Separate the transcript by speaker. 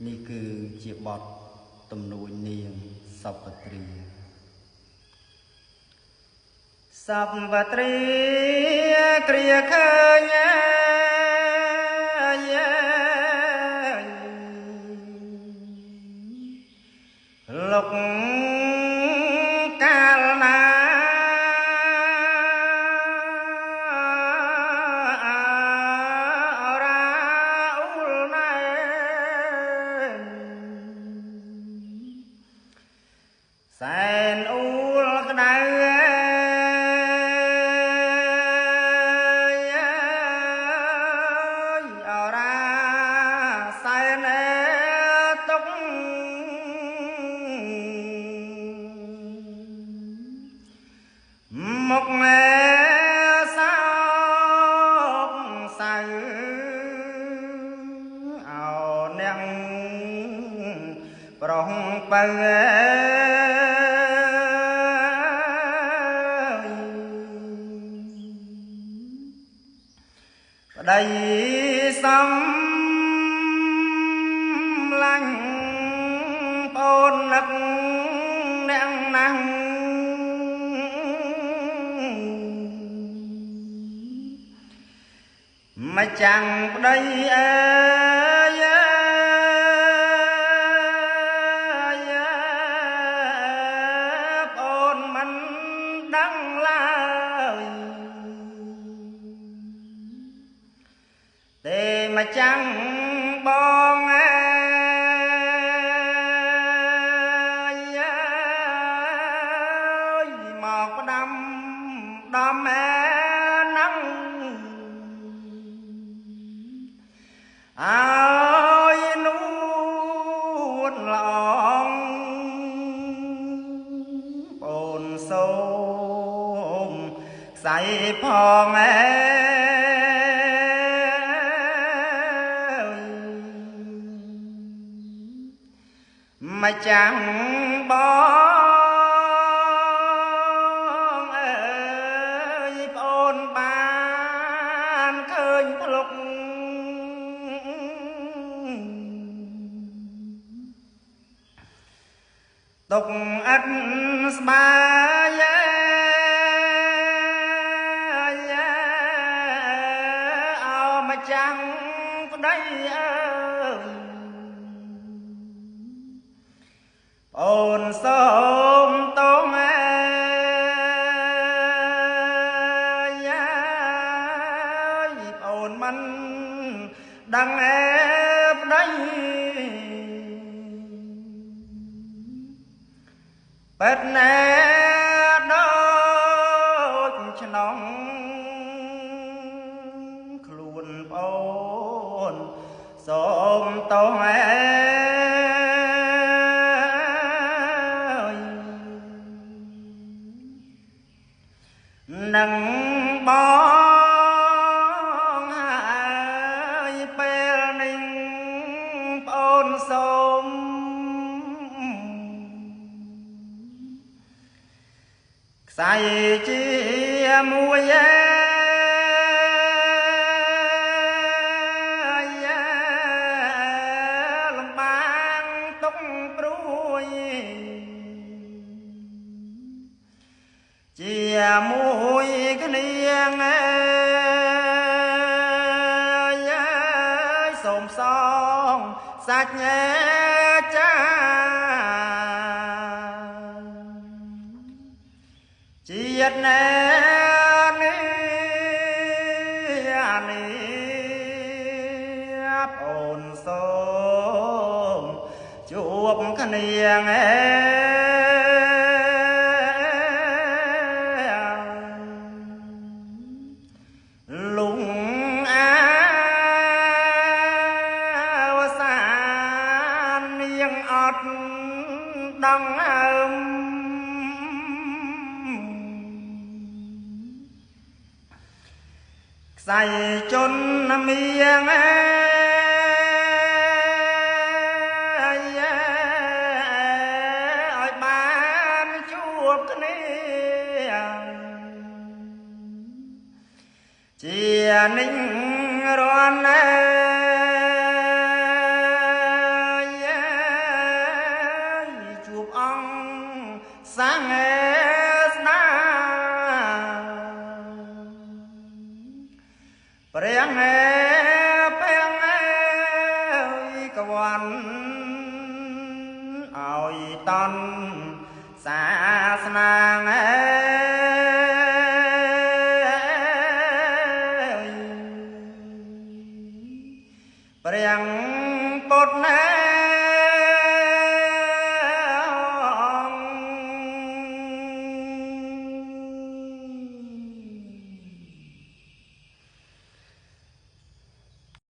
Speaker 1: นี่คือជាបទទំនួញនាងសពត្រី សពត្រីគ្រាឃើញលោកកាលណាសែនអ៊ូលក្តៅអរ៉ាសែនទុកមកសោកសៅអោអ្នកប្រុងបើប្តីសំឡាញ់ប្អូននឹកអ្នកណាំងមកចាំងប្តីអើយប្អូនមិនដឹងឡើយទេមកចាំងបងអើយមកផ្ដាំដំអើនឹងអើយនួនល្អងអូនសូមខ្សែផងអើមកចាំងបងអើយប្អូនបានឃើញផ្លុកទុកអិតស្បាយអោមកចាំងប្តីអើយអូនសូមតងអើយអូនមិនដឹងអើប្តីពេតណែដូចឆ្នាំខ្លួនប្អូនសូមតងអើនឹងបងហើយពេលនេះប្អូនសូមខ្សែជាមួយលំបាងទុកព្រួយជាមួយគ្នាសូមសងសាច់ចាជាតិណែនេះប្អូនសូមជួបគ្នាលុងអាវសាននាងអត់ដឹងហើមខ្សែជន់មៀងឲ្យបានជួបគ្នាជានិញរាន់ ព្រះអើព្រះអើយកវ័នឲ្យតន់